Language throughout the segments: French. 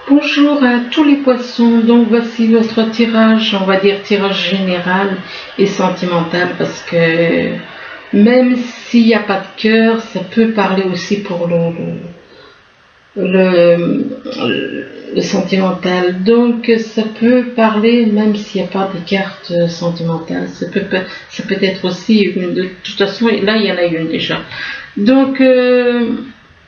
Bonjour à tous les poissons, donc voici votre tirage, on va dire tirage général et sentimental parce que même s'il n'y a pas de cœur, ça peut parler aussi pour le sentimental. Donc ça peut parler même s'il n'y a pas de carte sentimentale, ça peut être aussi, de toute façon là il y en a une déjà. Donc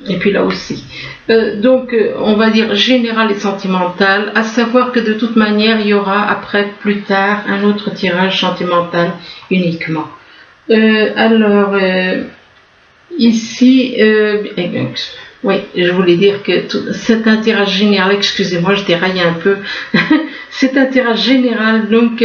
et puis là aussi. On va dire général et sentimental, à savoir que de toute manière, il y aura après, plus tard, un autre tirage sentimental uniquement. Ici, oui, je voulais dire que c'est un tirage général, excusez-moi, je déraille un peu. C'est un tirage général, donc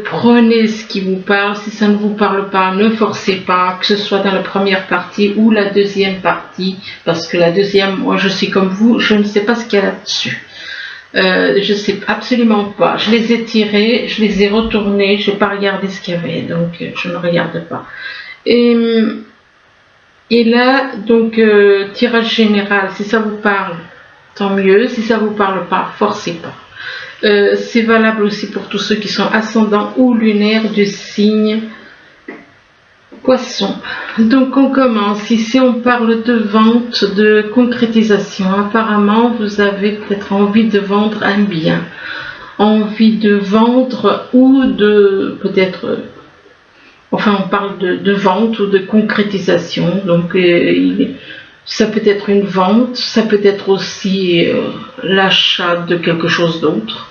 prenez ce qui vous parle. Si ça ne vous parle pas, ne forcez pas, que ce soit dans la première partie ou la deuxième partie, parce que la deuxième, moi je suis comme vous, je ne sais pas ce qu'il y a là-dessus. Je ne sais absolument pas. Je les ai tirés, je les ai retournés, je n'ai pas regardé ce qu'il y avait, donc je ne regarde pas. Et là, donc, tirage général, si ça vous parle, tant mieux. Si ça ne vous parle pas, forcez pas. C'est valable aussi pour tous ceux qui sont ascendants ou lunaires du signe Poisson. Donc on commence. Ici on parle de vente, de concrétisation. Apparemment vous avez peut-être envie de vendre un bien, envie de vendre ou de peut-être... Enfin, on parle de vente ou de concrétisation. Donc ça peut être une vente, ça peut être aussi l'achat de quelque chose d'autre.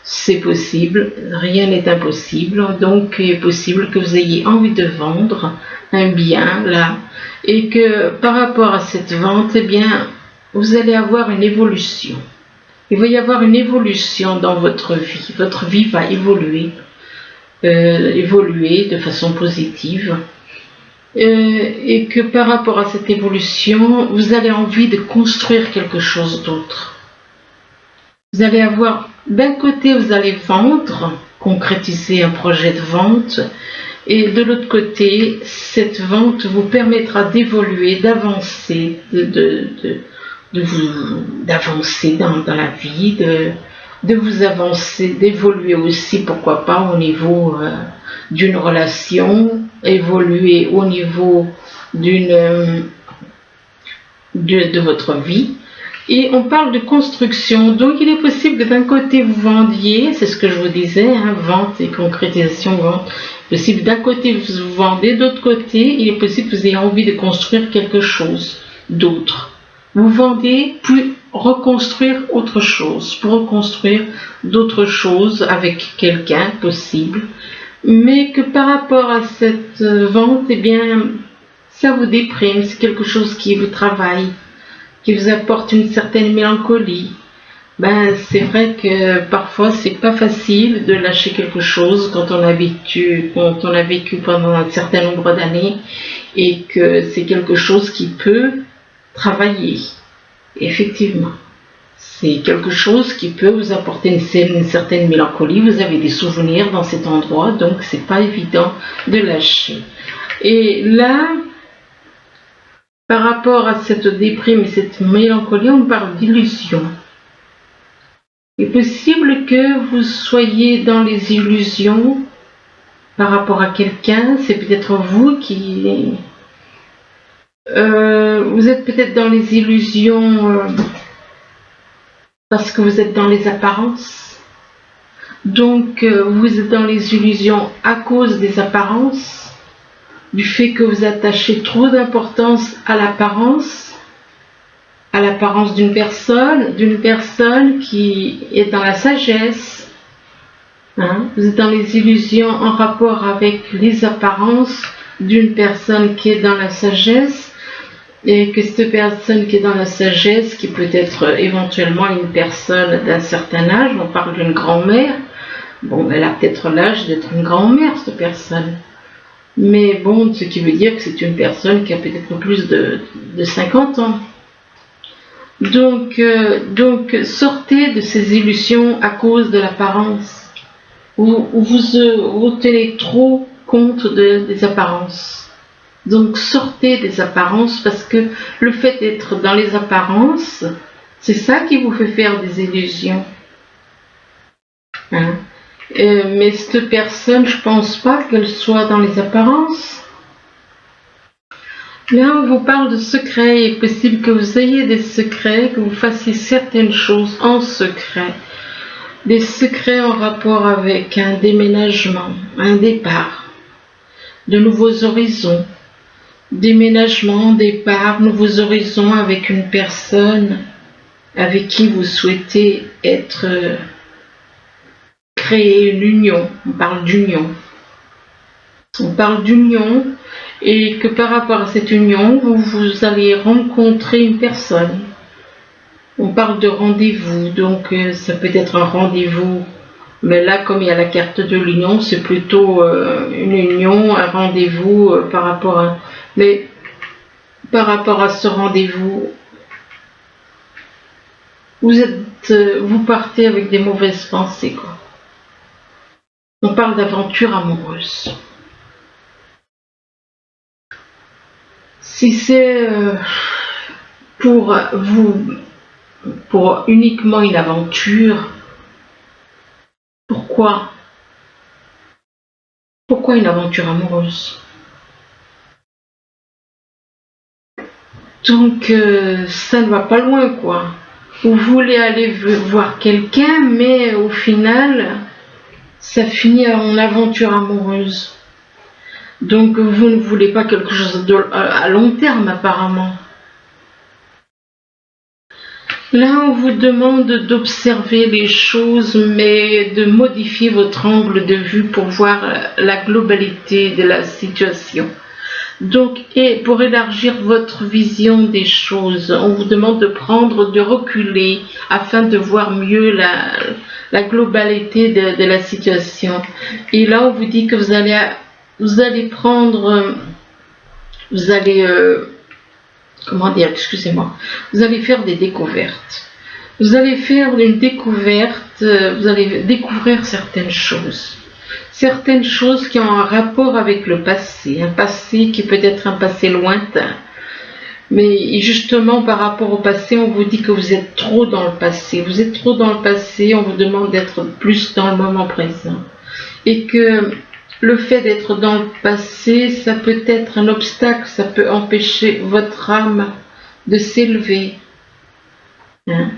C'est possible, rien n'est impossible. Donc il est possible que vous ayez envie de vendre un bien là, et que par rapport à cette vente, eh bien, vous allez avoir une évolution. Il va y avoir une évolution dans votre vie. Votre vie va évoluer de façon positive. Et que par rapport à cette évolution, vous avez envie de construire quelque chose d'autre. Vous allez avoir, d'un côté, vous allez vendre, concrétiser un projet de vente, et de l'autre côté, cette vente vous permettra d'évoluer, d'avancer, d'avancer dans la vie, de vous avancer, d'évoluer aussi, pourquoi pas, au niveau d'une relation, évoluer au niveau de votre vie. Et on parle de construction, donc il est possible que d'un côté vous vendiez, c'est ce que je vous disais, hein, vente et concrétisation, vente. Possible d'un côté vous vendez, d'autre côté il est possible que vous ayez envie de construire quelque chose d'autre. Vous vendez, puis reconstruire autre chose, pour reconstruire d'autres choses avec quelqu'un possible, mais que par rapport à cette vente, eh bien, ça vous déprime, c'est quelque chose qui vous travaille, qui vous apporte une certaine mélancolie. Ben, c'est vrai que parfois c'est pas facile de lâcher quelque chose quand on a vécu pendant un certain nombre d'années, et que c'est quelque chose qui peut travailler. Effectivement, c'est quelque chose qui peut vous apporter une certaine mélancolie. Vous avez des souvenirs dans cet endroit, donc c'est pas évident de lâcher. Et là, par rapport à cette déprime et cette mélancolie, on parle d'illusion. Il est possible que vous soyez dans les illusions par rapport à quelqu'un. C'est peut-être vous qui... vous êtes peut-être dans les illusions parce que vous êtes dans les apparences. Donc vous êtes dans les illusions à cause des apparences, du fait que vous attachez trop d'importance à l'apparence d'une personne qui est dans la sagesse. Hein? Vous êtes dans les illusions en rapport avec les apparences d'une personne qui est dans la sagesse, et que cette personne qui est dans la sagesse, qui peut être éventuellement une personne d'un certain âge, on parle d'une grand-mère, bon, elle a peut-être l'âge d'être une grand-mère, cette personne. Mais bon, ce qui veut dire que c'est une personne qui a peut-être plus de 50 ans. Donc, sortez de ces illusions à cause de l'apparence, où vous tenez trop compte des apparences. Donc sortez des apparences, parce que le fait d'être dans les apparences, C'est ça qui vous fait faire des illusions. Hein? Mais cette personne, je pense pas qu'elle soit dans les apparences. Là, on vous parle de secrets. Il est possible que vous ayez des secrets, que vous fassiez certaines choses en secret. Des secrets en rapport avec un déménagement, un départ, de nouveaux horizons. Déménagement, départ, nouveaux horizons avec une personne avec qui vous souhaitez créer une union. On parle d'union. On parle d'union et que par rapport à cette union, vous allez rencontrer une personne. On parle de rendez-vous, donc ça peut être un rendez-vous, mais là comme il y a la carte de l'union, c'est plutôt une union, un rendez-vous par rapport à... Mais par rapport à ce rendez-vous, vous partez avec des mauvaises pensées, quoi. On parle d'aventure amoureuse. Si c'est pour vous, pour uniquement une aventure, pourquoi une aventure amoureuse? Donc ça ne va pas loin, quoi. Vous voulez aller voir quelqu'un, mais au final, ça finit en aventure amoureuse. Donc vous ne voulez pas quelque chose à long terme, apparemment. Là, on vous demande d'observer les choses, mais de modifier votre angle de vue pour voir la globalité de la situation. Donc, et pour élargir votre vision des choses, on vous demande de reculer afin de voir mieux la globalité de la situation. Et là, on vous dit que vous allez comment dire, excusez-moi, vous allez faire des découvertes. Vous allez faire une découverte, vous allez découvrir certaines choses qui ont un rapport avec le passé, un passé qui peut être un passé lointain. Mais justement, par rapport au passé, on vous dit que vous êtes trop dans le passé. Vous êtes trop dans le passé, on vous demande d'être plus dans le moment présent. Et que le fait d'être dans le passé, ça peut être un obstacle, ça peut empêcher votre âme de s'élever. Hein?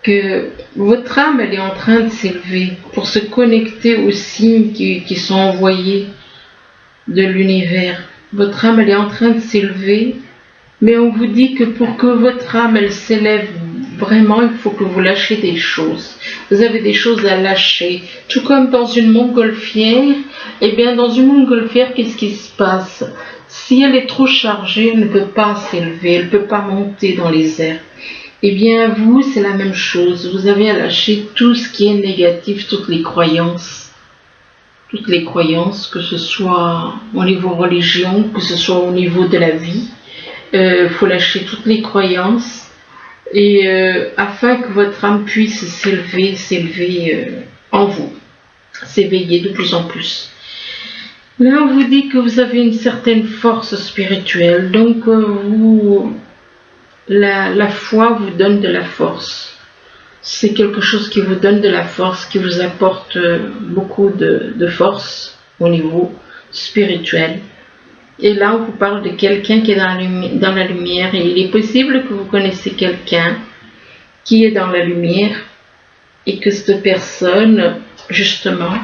Que votre âme, elle est en train de s'élever pour se connecter aux signes qui sont envoyés de l'univers. Votre âme, elle est en train de s'élever, mais on vous dit que pour que votre âme, elle s'élève vraiment, il faut que vous lâchiez des choses. Vous avez des choses à lâcher. Tout comme dans une montgolfière, eh bien dans une montgolfière, qu'est-ce qui se passe? Si elle est trop chargée, elle ne peut pas s'élever, elle ne peut pas monter dans les airs. Eh bien, vous, c'est la même chose. Vous avez à lâcher tout ce qui est négatif, toutes les croyances, que ce soit au niveau religion, que ce soit au niveau de la vie. Faut lâcher toutes les croyances et afin que votre âme puisse s'élever en vous, s'éveiller de plus en plus. Là, on vous dit que vous avez une certaine force spirituelle, donc la foi vous donne de la force. C'est quelque chose qui vous donne de la force, qui vous apporte beaucoup de force au niveau spirituel. Et là, on vous parle de quelqu'un qui est dans la lumière. Et il est possible que vous connaissez quelqu'un qui est dans la lumière et que cette personne, justement,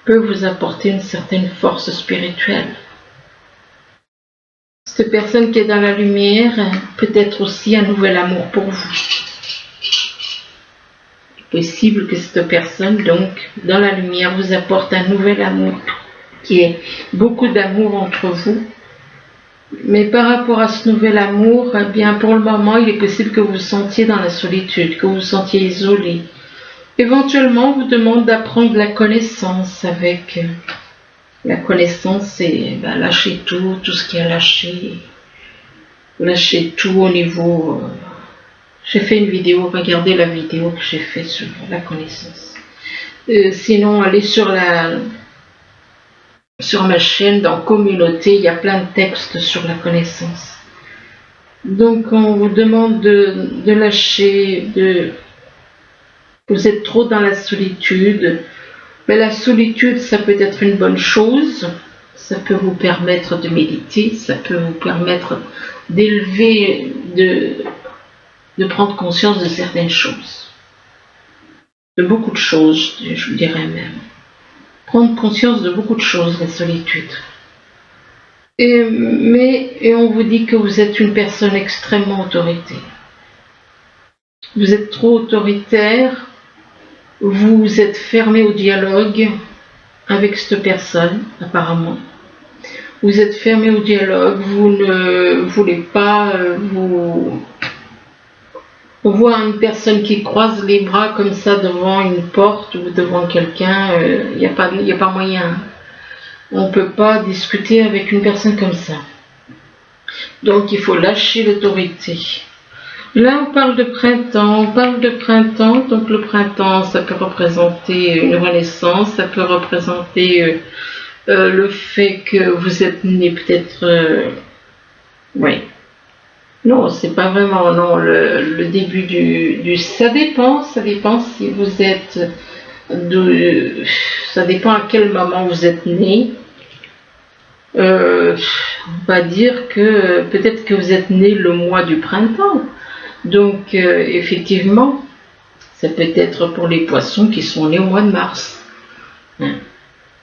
peut vous apporter une certaine force spirituelle. Cette personne qui est dans la lumière peut être aussi un nouvel amour pour vous. Il est possible que cette personne, donc, dans la lumière, vous apporte un nouvel amour, qui est beaucoup d'amour entre vous. Mais par rapport à ce nouvel amour, eh bien, pour le moment, il est possible que vous vous sentiez dans la solitude, que vous vous sentiez isolé. Éventuellement, on vous demande d'apprendre la connaissance avec... La connaissance, c'est lâcher tout ce qui est lâché. Lâcher tout au niveau... J'ai fait une vidéo, regardez la vidéo que j'ai faite sur la connaissance. Sinon, allez sur ma chaîne, dans communauté, il y a plein de textes sur la connaissance. Donc on vous demande de lâcher, vous êtes trop dans la solitude. Mais la solitude, ça peut être une bonne chose. Ça peut vous permettre de méditer, ça peut vous permettre d'élever, de prendre conscience de certaines choses. De beaucoup de choses, je dirais même. Prendre conscience de beaucoup de choses, la solitude. Et on vous dit que vous êtes une personne extrêmement autoritaire. Vous êtes trop autoritaire, vous êtes fermé au dialogue avec cette personne, apparemment. Vous êtes fermé au dialogue, vous ne voulez pas voir une personne qui croise les bras comme ça devant une porte ou devant quelqu'un, il n'y a pas moyen. On ne peut pas discuter avec une personne comme ça. Donc il faut lâcher l'autorité. Là on parle de printemps, donc le printemps ça peut représenter une renaissance, ça peut représenter le fait que vous êtes né peut-être... oui. Non, c'est pas vraiment non, le début du... Ça dépend si vous êtes... ça dépend à quel moment vous êtes né. On va dire que peut-être que vous êtes né le mois du printemps. Donc effectivement, ça peut être pour les poissons qui sont nés au mois de mars.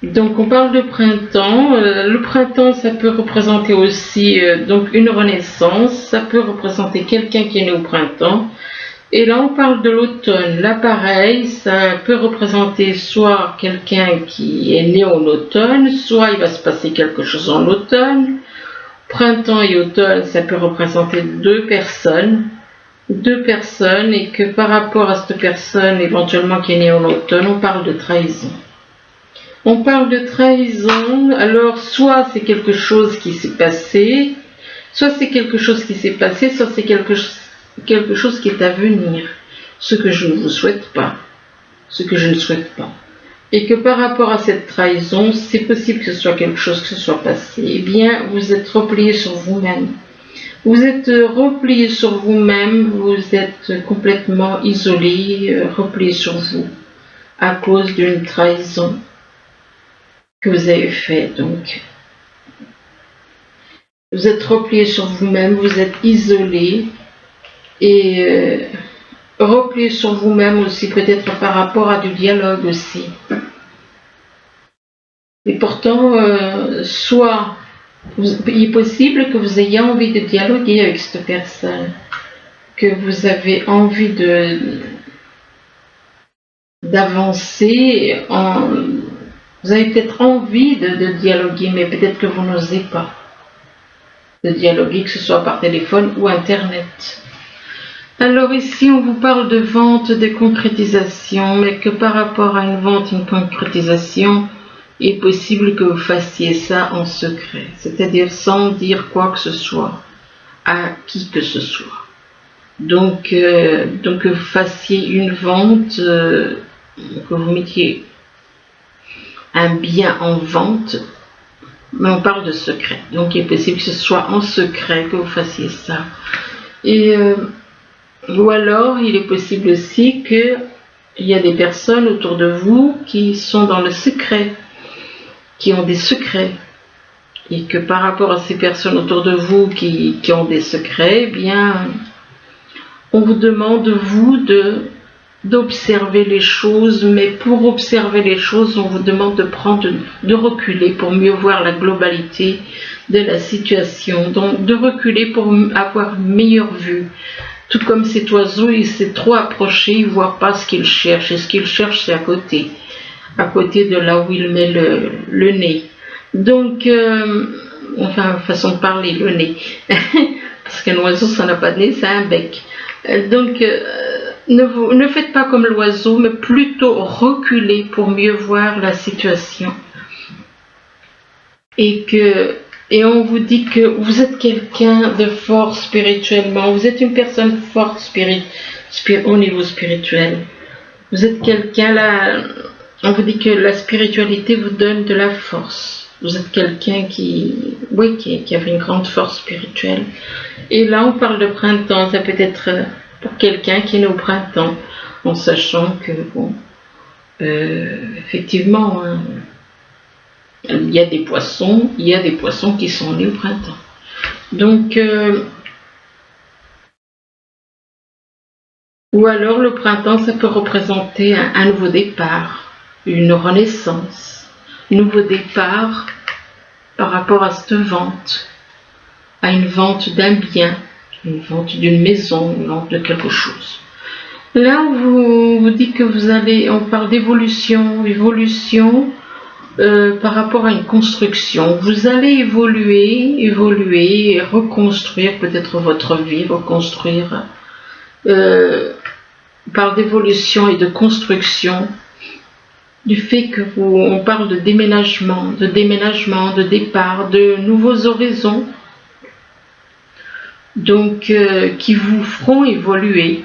Donc on parle de printemps. Le printemps, ça peut représenter aussi donc une renaissance. Ça peut représenter quelqu'un qui est né au printemps. Et là, on parle de l'automne. Là, pareil, ça peut représenter soit quelqu'un qui est né en automne, soit il va se passer quelque chose en automne. Printemps et automne, ça peut représenter deux personnes, et que par rapport à cette personne éventuellement qui est née en automne, on parle de trahison. On parle de trahison, alors soit c'est quelque chose qui s'est passé, soit c'est quelque chose qui s'est passé, soit c'est quelque chose qui est à venir, ce que je ne vous souhaite pas, ce que je ne souhaite pas. Et que par rapport à cette trahison, c'est possible que ce soit quelque chose qui se soit passé, eh bien vous êtes replié sur vous-même. Vous êtes replié sur vous-même, vous êtes complètement isolé, replié sur vous, à cause d'une trahison que vous avez faite. Donc, vous êtes replié sur vous-même, vous êtes isolé, et replié sur vous-même aussi, peut-être par rapport à du dialogue aussi. Et pourtant, soit il est possible que vous ayez envie de dialoguer avec cette personne, que vous avez envie d'avancer, vous avez peut-être envie de dialoguer, mais peut-être que vous n'osez pas de dialoguer, que ce soit par téléphone ou internet. Alors ici, on vous parle de vente, de concrétisation, mais que par rapport à une vente, une concrétisation, il est possible que vous fassiez ça en secret, c'est-à-dire sans dire quoi que ce soit à qui que ce soit. Donc que vous fassiez une vente, que vous mettiez un bien en vente, mais on parle de secret. Donc il est possible que ce soit en secret que vous fassiez ça. Et ou alors, il est possible aussi qu'il y a des personnes autour de vous qui sont dans le secret, qui ont des secrets. Et que par rapport à ces personnes autour de vous qui ont des secrets, eh bien, on vous demande, vous, d'observer les choses, mais pour observer les choses, on vous demande de reculer pour mieux voir la globalité de la situation. Donc, de reculer pour avoir une meilleure vue. Tout comme cet oiseau, il s'est trop approché, il ne voit pas ce qu'il cherche. Et ce qu'il cherche, c'est à côté de là où il met le nez. Donc, enfin, façon de parler, le nez. Parce qu'un oiseau, ça n'a pas de nez, ça a un bec. Donc, ne faites pas comme l'oiseau, mais plutôt reculez pour mieux voir la situation. Et on vous dit que vous êtes quelqu'un de fort spirituellement, vous êtes une personne forte au niveau spirituel. Vous êtes quelqu'un là, on vous dit que la spiritualité vous donne de la force. Vous êtes quelqu'un oui, qui avait une grande force spirituelle. Et là, on parle de printemps. Ça peut être pour quelqu'un qui est né au printemps, en sachant que, bon, effectivement, hein, il y a des poissons qui sont nés au printemps. Donc, ou alors le printemps, ça peut représenter un nouveau départ, une renaissance, un nouveau départ par rapport à cette vente, à une vente d'un bien, une vente d'une maison, une vente de quelque chose. Là, on vous dit que on parle d'évolution, par rapport à une construction. Vous allez évoluer, reconstruire peut-être votre vie, reconstruire, par d'évolution et de construction, du fait que on parle de déménagement, de départ, de nouveaux horizons, donc qui vous feront évoluer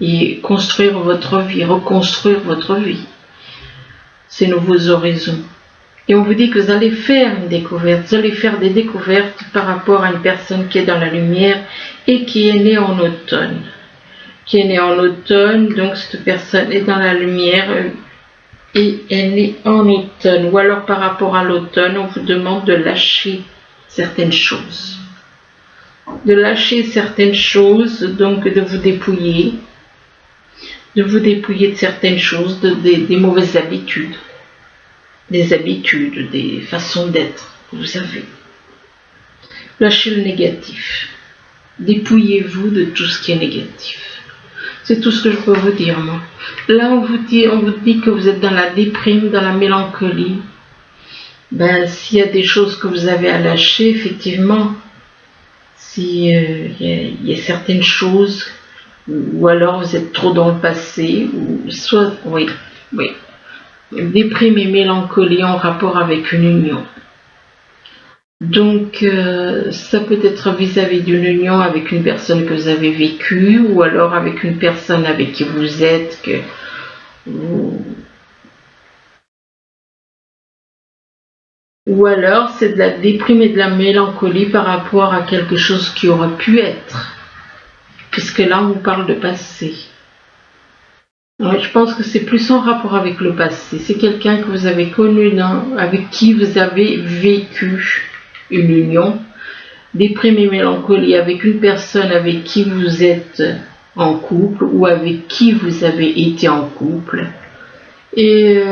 et construire votre vie, reconstruire votre vie, ces nouveaux horizons. Et on vous dit que vous allez faire une découverte, vous allez faire des découvertes par rapport à une personne qui est dans la lumière et qui est née en automne. Donc cette personne est dans la lumière et elle est en automne. Ou alors par rapport à l'automne, on vous demande de lâcher certaines choses. Donc de vous dépouiller de certaines choses, des mauvaises habitudes, des façons d'être que vous avez. Lâchez le négatif. Dépouillez-vous de tout ce qui est négatif. C'est tout ce que je peux vous dire, moi. Là, on vous dit que vous êtes dans la déprime, dans la mélancolie. Ben, s'il y a des choses que vous avez à lâcher, effectivement, s'il y a certaines choses, ou alors vous êtes trop dans le passé, ou soit, oui. Déprime et mélancolie en rapport avec une union. Donc, ça peut être vis-à-vis d'une union avec une personne que vous avez vécue, ou alors avec une personne avec qui vous êtes, ou alors c'est de la déprime et de la mélancolie par rapport à quelque chose qui aurait pu être, puisque là on vous parle de passé. Ouais, je pense que c'est plus en rapport avec le passé. C'est quelqu'un que vous avez connu, avec qui vous avez vécu une union. Déprime et mélancolie avec une personne avec qui vous êtes en couple ou avec qui vous avez été en couple. Et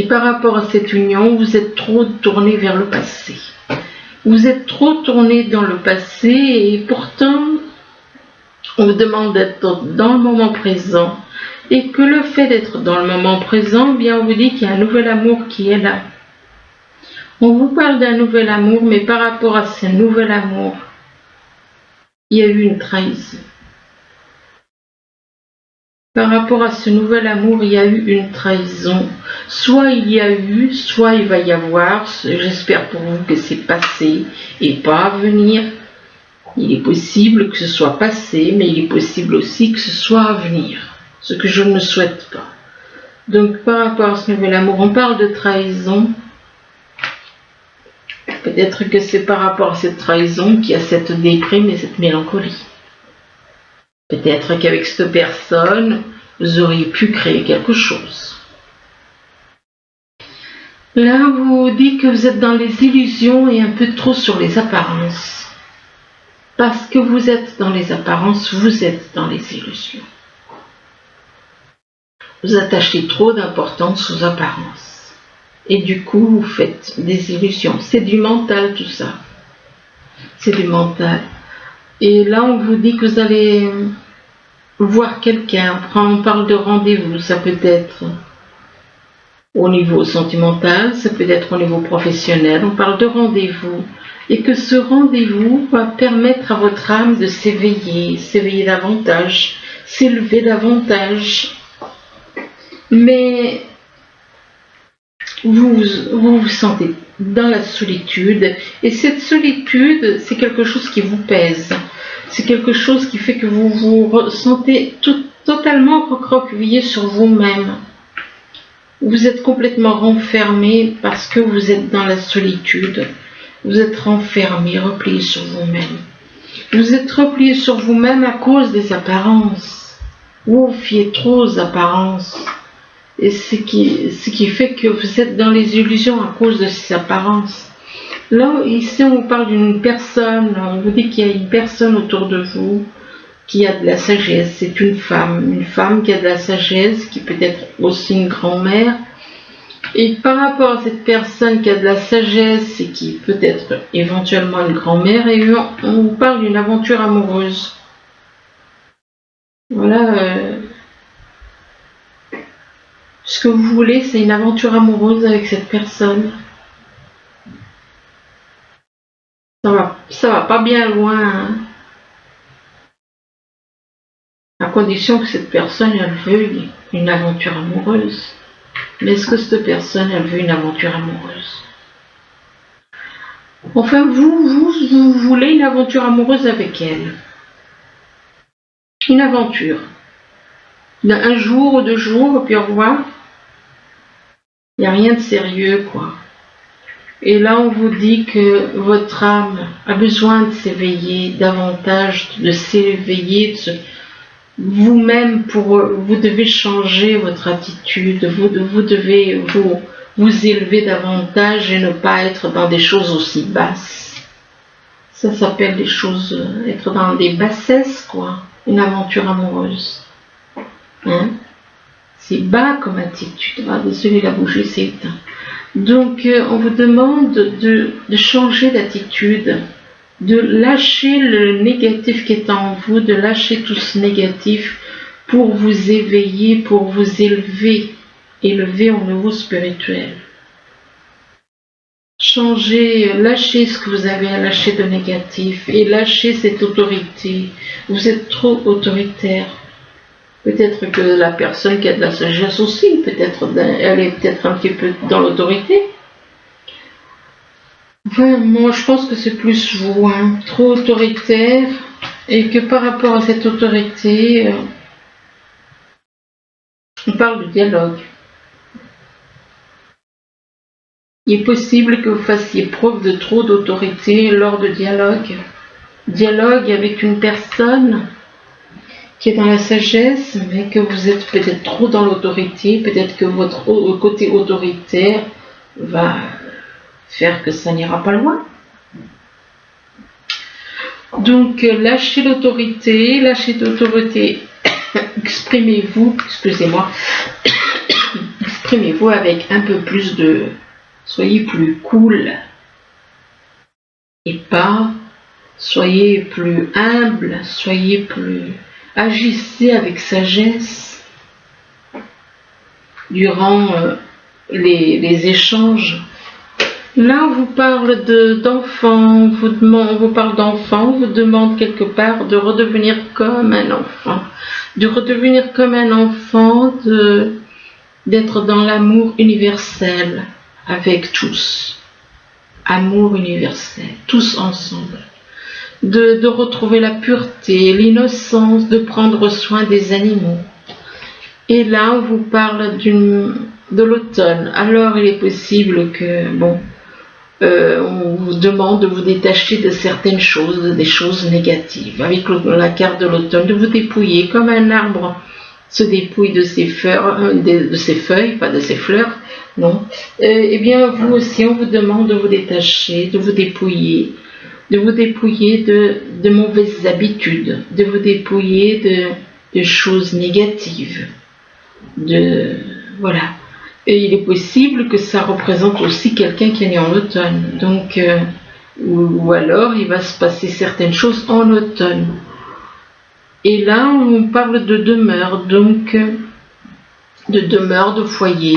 par rapport à cette union, vous êtes trop tourné vers le passé. Vous êtes trop tourné dans le passé et pourtant, on vous demande d'être dans le moment présent. Et que le fait d'être dans le moment présent, bien on vous dit qu'il y a un nouvel amour qui est là. On vous parle d'un nouvel amour, mais par rapport à ce nouvel amour, il y a eu une trahison. Par rapport à ce nouvel amour, il y a eu une trahison. Soit il y a eu, soit il va y avoir. J'espère pour vous que c'est passé et pas à venir. Il est possible que ce soit passé, mais il est possible aussi que ce soit à venir. Ce que je ne souhaite pas. Donc par rapport à ce nouvel amour, on parle de trahison. Peut-être que c'est par rapport à cette trahison qu'il y a cette déprime et cette mélancolie. Peut-être qu'avec cette personne, vous auriez pu créer quelque chose. Là, on vous dit que vous êtes dans les illusions et un peu trop sur les apparences. Parce que vous êtes dans les apparences, vous êtes dans les illusions. Vous attachez trop d'importance aux apparences. Et du coup, vous faites des illusions. C'est du mental tout ça. C'est du mental. Et là, on vous dit que vous allez voir quelqu'un. On parle de rendez-vous. Ça peut être au niveau sentimental, ça peut être au niveau professionnel. On parle de rendez-vous. Et que ce rendez-vous va permettre à votre âme de s'éveiller davantage, s'élever davantage. Mais vous vous sentez dans la solitude, et cette solitude, c'est quelque chose qui vous pèse. C'est quelque chose qui fait que vous vous sentez totalement recroquevillé sur vous-même. Vous êtes complètement renfermé parce que vous êtes dans la solitude. Vous êtes renfermé, replié sur vous-même. Vous êtes replié sur vous-même à cause des apparences. Vous vous fiez trop aux apparences. Et ce qui fait que vous êtes dans les illusions à cause de ces apparences. Là, ici, on vous parle d'une personne, on vous dit qu'il y a une personne autour de vous qui a de la sagesse. C'est une femme qui a de la sagesse, qui peut être aussi une grand-mère. Et par rapport à cette personne qui a de la sagesse et qui peut être éventuellement une grand-mère, on vous parle d'une aventure amoureuse. Voilà. Ce que vous voulez, c'est une aventure amoureuse avec cette personne. Ça va pas bien loin, hein. À condition que cette personne, elle veuille une aventure amoureuse. Mais est-ce que cette personne, elle veut une aventure amoureuse? Enfin, vous voulez une aventure amoureuse avec elle. Une aventure. Un jour ou 2 jours, puis au revoir. Il n'y a rien de sérieux, quoi. Et là, on vous dit que votre âme a besoin de s'éveiller davantage, de s'éveiller, vous-même, vous devez changer votre attitude, vous devez vous élever davantage et ne pas être dans des choses aussi basses. Ça s'appelle être dans des bassesses, quoi. Une aventure amoureuse. Hein? C'est bas comme attitude. Ah, désolé, la bougie s'est éteinte. Donc, on vous demande de changer d'attitude, de lâcher le négatif qui est en vous, de lâcher tout ce négatif pour vous éveiller, pour vous élever au niveau spirituel. Changez, lâchez ce que vous avez à lâcher de négatif et lâchez cette autorité. Vous êtes trop autoritaire. Peut-être que la personne qui a de la sagesse aussi, elle est peut-être un petit peu dans l'autorité. Enfin, moi je pense que c'est plus vous, hein, trop autoritaire, et que par rapport à cette autorité, on parle de dialogue. Il est possible que vous fassiez preuve de trop d'autorité lors de dialogue. Dialogue avec une personne qui est dans la sagesse, mais que vous êtes peut-être trop dans l'autorité, peut-être que votre côté autoritaire va faire que ça n'ira pas loin. Donc lâchez l'autorité, exprimez-vous, excusez-moi, exprimez-vous avec un peu plus de... Soyez plus cool et pas, soyez plus humble, agissez avec sagesse durant les échanges. Là, on vous parle d'enfants, on vous parle d'enfants, on vous demande quelque part de redevenir comme un enfant, d'être dans l'amour universel avec tous, amour universel, tous ensemble, de retrouver la pureté, l'innocence, de prendre soin des animaux. Et là, on vous parle de l'automne. Alors, il est possible que, on vous demande de vous détacher de certaines choses, des choses négatives. Avec la carte de l'automne, de vous dépouiller comme un arbre se dépouille de ses feuilles, pas de ses fleurs, non. Eh bien, vous aussi, on vous demande de vous détacher, de vous dépouiller de mauvaises habitudes, de vous dépouiller de choses négatives, voilà. Et il est possible que ça représente aussi quelqu'un qui est né en automne. Donc, ou alors il va se passer certaines choses en automne. Et là, on parle de demeure, donc de demeure, de foyer.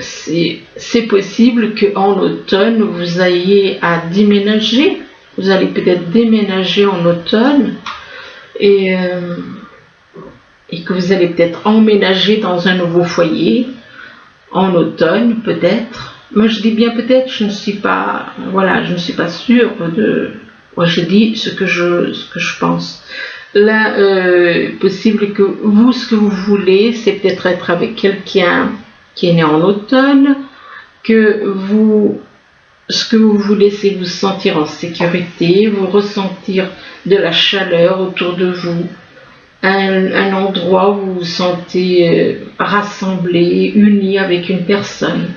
C'est possible qu'en automne, vous ayez à déménager. Vous allez peut-être déménager en automne. Et que vous allez peut-être emménager dans un nouveau foyer en automne, peut-être. Moi, je dis bien peut-être, je ne suis pas sûre de... Moi, je dis ce que je pense. Là, possible que vous, ce que vous voulez, c'est peut-être être avec quelqu'un qui est né en automne, que vous, ce que vous voulez, c'est vous sentir en sécurité, vous ressentir de la chaleur autour de vous, un endroit où vous vous sentez rassemblé, uni avec une personne.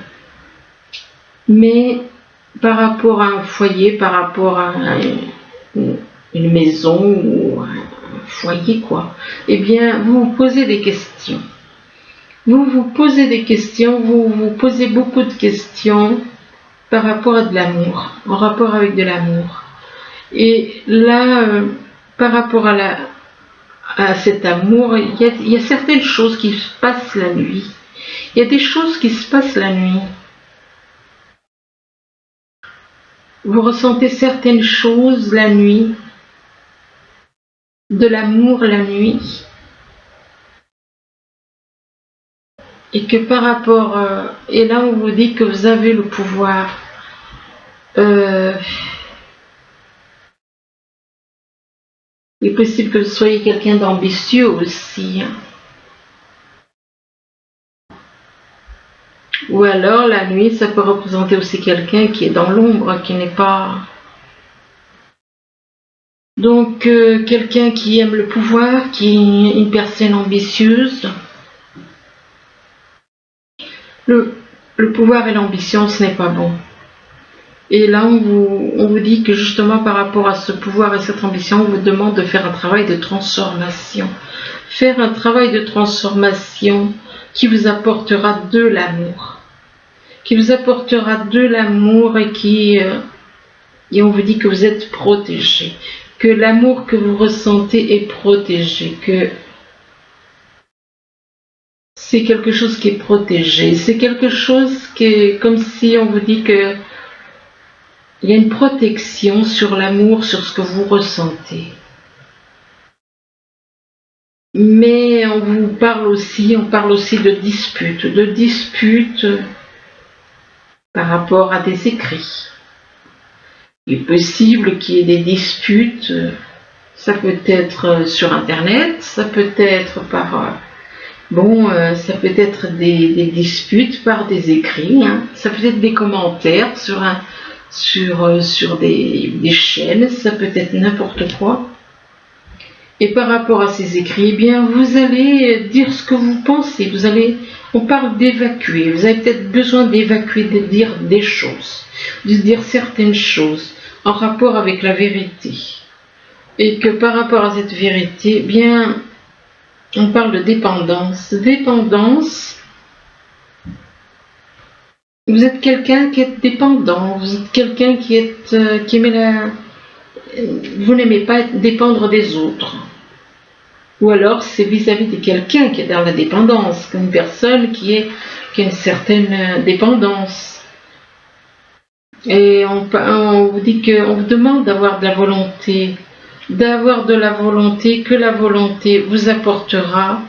Mais par rapport à un foyer, par rapport à une maison ou un foyer, quoi, eh bien, vous vous posez des questions. Vous vous posez des questions, vous vous posez beaucoup de questions par rapport à de l'amour, en rapport avec de l'amour. Et là, par rapport à cet amour, il y a certaines choses qui se passent la nuit. Il y a des choses qui se passent la nuit. Vous ressentez certaines choses la nuit, de l'amour la nuit. Et que par rapport... et là, on vous dit que vous avez le pouvoir. Il est possible que vous soyez quelqu'un d'ambitieux aussi. Ou alors, la nuit, ça peut représenter aussi quelqu'un qui est dans l'ombre, qui n'est pas... Donc, quelqu'un qui aime le pouvoir, qui est une personne ambitieuse. Le pouvoir et l'ambition, ce n'est pas bon. Et là, on vous dit que justement par rapport à ce pouvoir et cette ambition, on vous demande de faire un travail de transformation. Faire un travail de transformation qui vous apportera de l'amour. Qui vous apportera de l'amour et on vous dit que vous êtes protégé. Que l'amour que vous ressentez est protégé. Que c'est quelque chose qui est protégé. C'est quelque chose qui est comme si on vous dit que il y a une protection sur l'amour, sur ce que vous ressentez. Mais on parle aussi de disputes par rapport à des écrits. Il est possible qu'il y ait des disputes, ça peut être sur Internet, ça peut être par... ça peut être des disputes par des écrits, hein. Ça peut être des commentaires sur des chaînes, ça peut être n'importe quoi. Et par rapport à ces écrits, eh bien, vous allez dire ce que vous pensez. On parle d'évacuer. Vous avez peut-être besoin d'évacuer, de dire des choses, de dire certaines choses en rapport avec la vérité. Et que par rapport à cette vérité, eh bien, on parle de dépendance. Dépendance. Vous êtes quelqu'un qui est dépendant. Vous êtes quelqu'un qui aimait vous n'aimez pas dépendre des autres. Ou alors c'est vis-à-vis de quelqu'un qui est dans la dépendance, une personne qui a une certaine dépendance. Et on vous dit qu'on vous demande d'avoir de la volonté, que la volonté vous apportera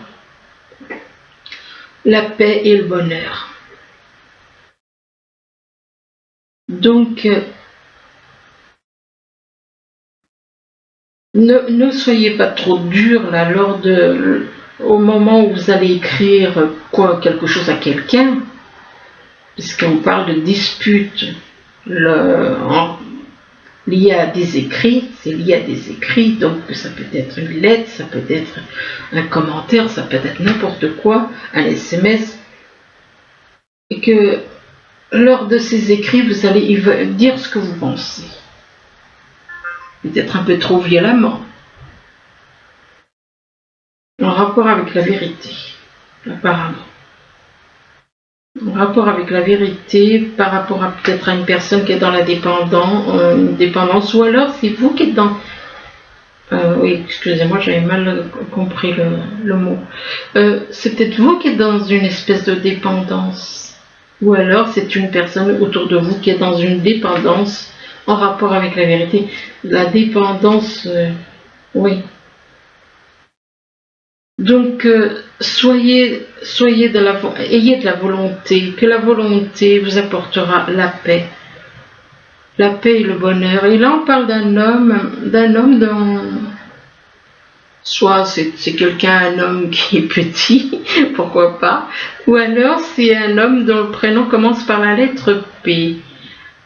la paix et le bonheur. Donc, ne soyez pas trop dur là au moment où vous allez écrire quelque chose à quelqu'un, puisqu'on parle de dispute liée à des écrits, c'est lié à des écrits, donc ça peut être une lettre, ça peut être un commentaire, ça peut être n'importe quoi, un SMS, et que lors de ces écrits, vous allez dire ce que vous pensez. Peut-être un peu trop violemment, en rapport avec la vérité, apparemment. En rapport avec la vérité, par rapport à peut-être à une personne qui est dans la dépendance, ou alors c'est vous qui êtes dans... oui, excusez-moi, j'avais mal compris le mot. C'est peut-être vous qui êtes dans une espèce de dépendance, ou alors c'est une personne autour de vous qui est dans une dépendance en rapport avec la vérité. La dépendance, oui. Donc, ayez de la volonté, que la volonté vous apportera la paix et le bonheur. Et là, on parle d'un homme Soit c'est quelqu'un, un homme qui est petit, pourquoi pas, ou alors c'est un homme dont le prénom commence par la lettre P.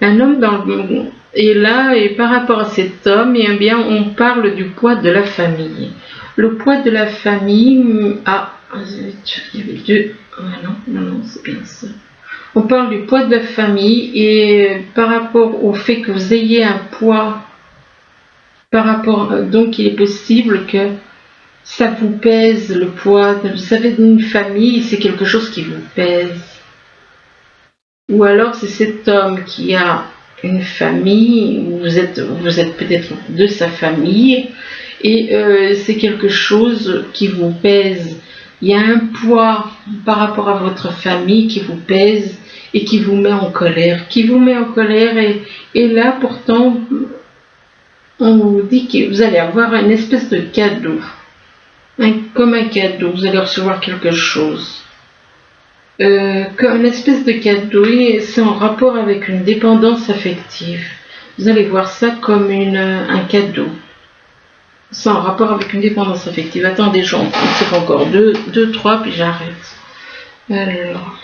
Un homme dans le... Et là, et par rapport à cet homme, eh bien, on parle du poids de la famille. Le poids de la famille... Ah, il y avait deux... Ah non, c'est bien ça. On parle du poids de la famille et par rapport au fait que vous ayez un poids, par rapport... Donc, il est possible que ça vous pèse, le poids. Vous savez, d'une famille, c'est quelque chose qui vous pèse. Ou alors, c'est cet homme qui a une famille, vous êtes peut-être de sa famille, et c'est quelque chose qui vous pèse. Il y a un poids par rapport à votre famille qui vous pèse et qui vous met en colère. Et là, pourtant, on vous dit que vous allez avoir une espèce de cadeau. Comme un cadeau, vous allez recevoir quelque chose. Comme une espèce de cadeau, et c'est en rapport avec une dépendance affective. Vous allez voir ça comme un cadeau. C'est en rapport avec une dépendance affective. Attendez, j'en tire encore deux, trois, puis j'arrête. Alors.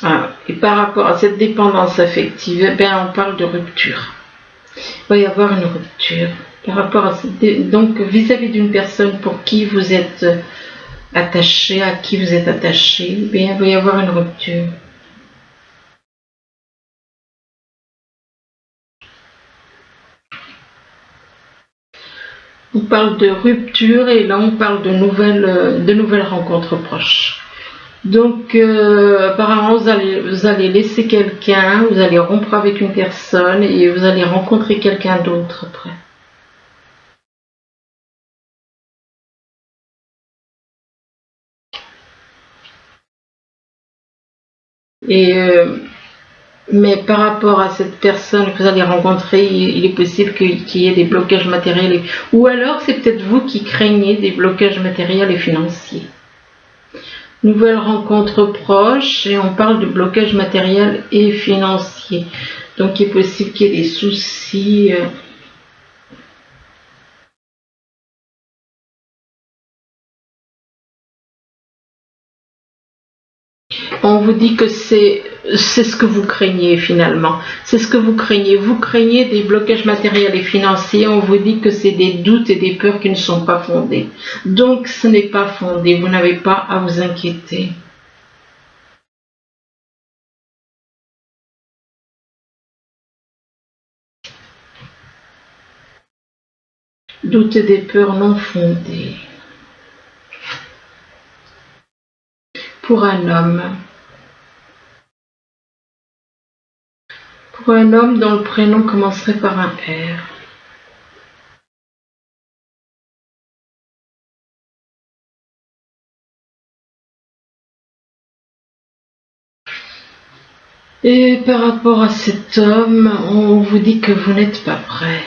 Ah, et par rapport à cette dépendance affective, eh bien, on parle de rupture. Il va y avoir une rupture. Par rapport à donc vis-à-vis d'une personne pour qui vous êtes attaché, à qui vous êtes attaché, eh bien, il va y avoir une rupture. On parle de rupture et là on parle de nouvelles rencontres proches. Donc apparemment vous allez laisser quelqu'un, vous allez rompre avec une personne et vous allez rencontrer quelqu'un d'autre après. Et mais par rapport à cette personne que vous allez rencontrer, il est possible qu'il y ait des blocages matériels. Ou alors c'est peut-être vous qui craignez des blocages matériels et financiers. Nouvelle rencontre proche et on parle de blocage matériel et financier. Donc il est possible qu'il y ait des soucis. On vous dit que c'est ce que vous craignez finalement. C'est ce que vous craignez. Vous craignez des blocages matériels et financiers. On vous dit que c'est des doutes et des peurs qui ne sont pas fondés. Donc ce n'est pas fondé. Vous n'avez pas à vous inquiéter. Doutes et des peurs non fondées. Pour un homme. Pour un homme dont le prénom commencerait par un R. Et par rapport à cet homme, on vous dit que vous n'êtes pas prêt.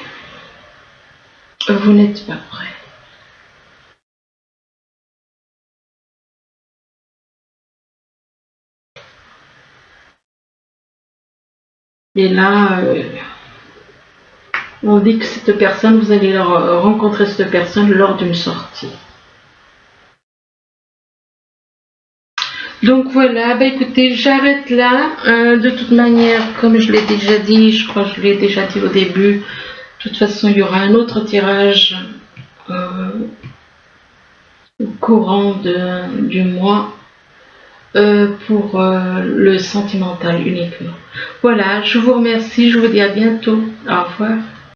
Vous n'êtes pas prêt. Et là, on dit que cette personne, vous allez rencontrer cette personne lors d'une sortie. Donc voilà, bah écoutez, j'arrête là. De toute manière, comme je l'ai déjà dit, je crois que je l'ai déjà dit au début, de toute façon, il y aura un autre tirage au courant du mois pour le sentimental uniquement. Voilà, je vous remercie, je vous dis à bientôt. Au revoir.